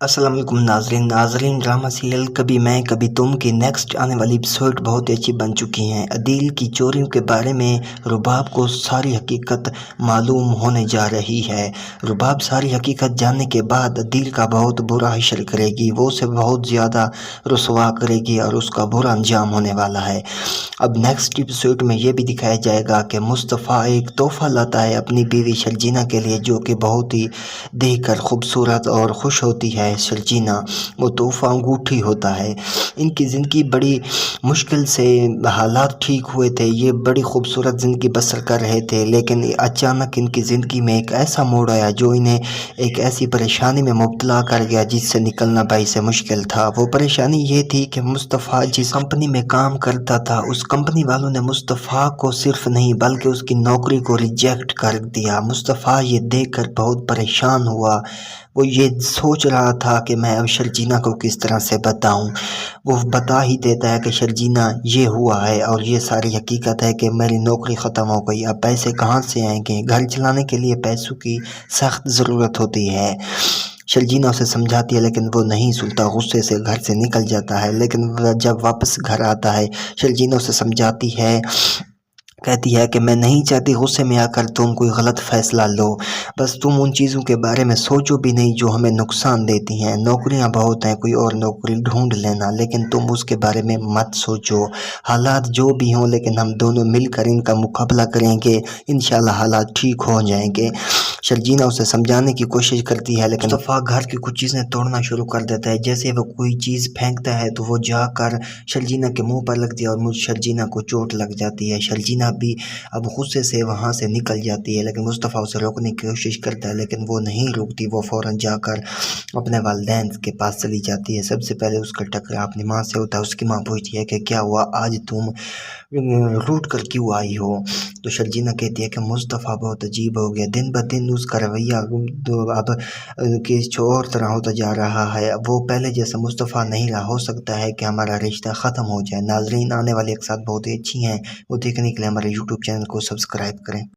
السلام علیکم ناظرین ڈرامہ سیریل کبھی میں کبھی تم کی نیکسٹ آنے والی ایپیسوڈ بہت ہی اچھی بن چکی ہیں۔ عدیل کی چوریوں کے بارے میں رباب کو ساری حقیقت معلوم ہونے جا رہی ہے۔ رباب ساری حقیقت جاننے کے بعد عدیل کا بہت برا حشر کرے گی، وہ اسے بہت زیادہ رسوا کرے گی اور اس کا برا انجام ہونے والا ہے۔ اب نیکسٹ ایپیسوڈ میں یہ بھی دکھایا جائے گا کہ مصطفیٰ ایک تحفہ لاتا ہے اپنی بیوی شرجینا کے لیے، جو کہ بہت ہی دیکھ کر خوبصورت اور خوش ہوتی ہے شرجینا۔ وہ تحفہ انگوٹھی ہوتا ہے۔ ان کی زندگی بڑی مشکل سے حالات ٹھیک ہوئے تھے، یہ بڑی خوبصورت زندگی بسر کر رہے تھے، لیکن اچانک ان کی زندگی میں ایک ایسا موڑ آیا جو انہیں ایک ایسی پریشانی میں مبتلا کر گیا جس سے نکلنا باعث مشکل تھا۔ وہ پریشانی یہ تھی کہ مصطفیٰ جس کمپنی میں کام کرتا تھا، اس کمپنی والوں نے مصطفیٰ کو صرف نہیں بلکہ اس کی نوکری کو ریجیکٹ کر دیا۔ مصطفیٰ یہ دیکھ کر بہت پریشان ہوا۔ وہ یہ سوچ رہا تھا کہ میں اب شرجینا کو کس طرح سے بتاؤں۔ وہ بتا ہی دیتا ہے کہ شرجینا یہ ہوا ہے اور یہ ساری حقیقت ہے کہ میری نوکری ختم ہو گئی، اب پیسے کہاں سے آئیں گے؟ گھر چلانے کے لیے پیسوں کی سخت ضرورت ہوتی ہے۔ شرجینا اسے سمجھاتی ہے لیکن وہ نہیں سنتا، غصے سے گھر سے نکل جاتا ہے۔ لیکن جب واپس گھر آتا ہے، شرجینا اسے سمجھاتی ہے، کہتی ہے کہ میں نہیں چاہتی غصے میں آ کر تم کوئی غلط فیصلہ لو، بس تم ان چیزوں کے بارے میں سوچو بھی نہیں جو ہمیں نقصان دیتی ہیں۔ نوکریاں بہت ہیں، کوئی اور نوکری ڈھونڈ لینا، لیکن تم اس کے بارے میں مت سوچو۔ حالات جو بھی ہوں لیکن ہم دونوں مل کر ان کا مقابلہ کریں گے، انشاءاللہ حالات ٹھیک ہو جائیں گے۔ شرجینا اسے سمجھانے کی کوشش کرتی ہے لیکن مصطفیٰ گھر کی کچھ چیزیں توڑنا شروع کر دیتا ہے۔ جیسے وہ کوئی چیز پھینکتا ہے تو وہ جا کر شرجینا کے منہ پر لگتی ہے اور مجھ شرجینا کو چوٹ لگ جاتی ہے۔ شرجینا بھی اب غصے سے وہاں سے نکل جاتی ہے، لیکن مصطفیٰ اسے روکنے کی کوشش کرتا ہے لیکن وہ نہیں روکتی۔ وہ فوراً جا کر اپنے والدین کے پاس چلی جاتی ہے۔ سب سے پہلے اس کا ٹکراؤ اپنی ماں سے ہوتا ہے۔ اس کی ماں پوچھتی ہے کہ کیا ہوا، آج تم روٹ کر کیوں آئی ہو؟ تو شرجینا کہتی ہے کہ مصطفیٰ بہت عجیب ہو گیا، دن بدن اس کا رویہ اب کسی اور طرح ہوتا جا رہا ہے، وہ پہلے جیسا مصطفیٰ نہیں رہا، ہو سکتا ہے کہ ہمارا رشتہ ختم ہو جائے۔ ناظرین، آنے والی ایک ساتھ بہت ہی اچھی ہیں، وہ دیکھنے کے لیے ہمارے یوٹیوب چینل کو سبسکرائب کریں۔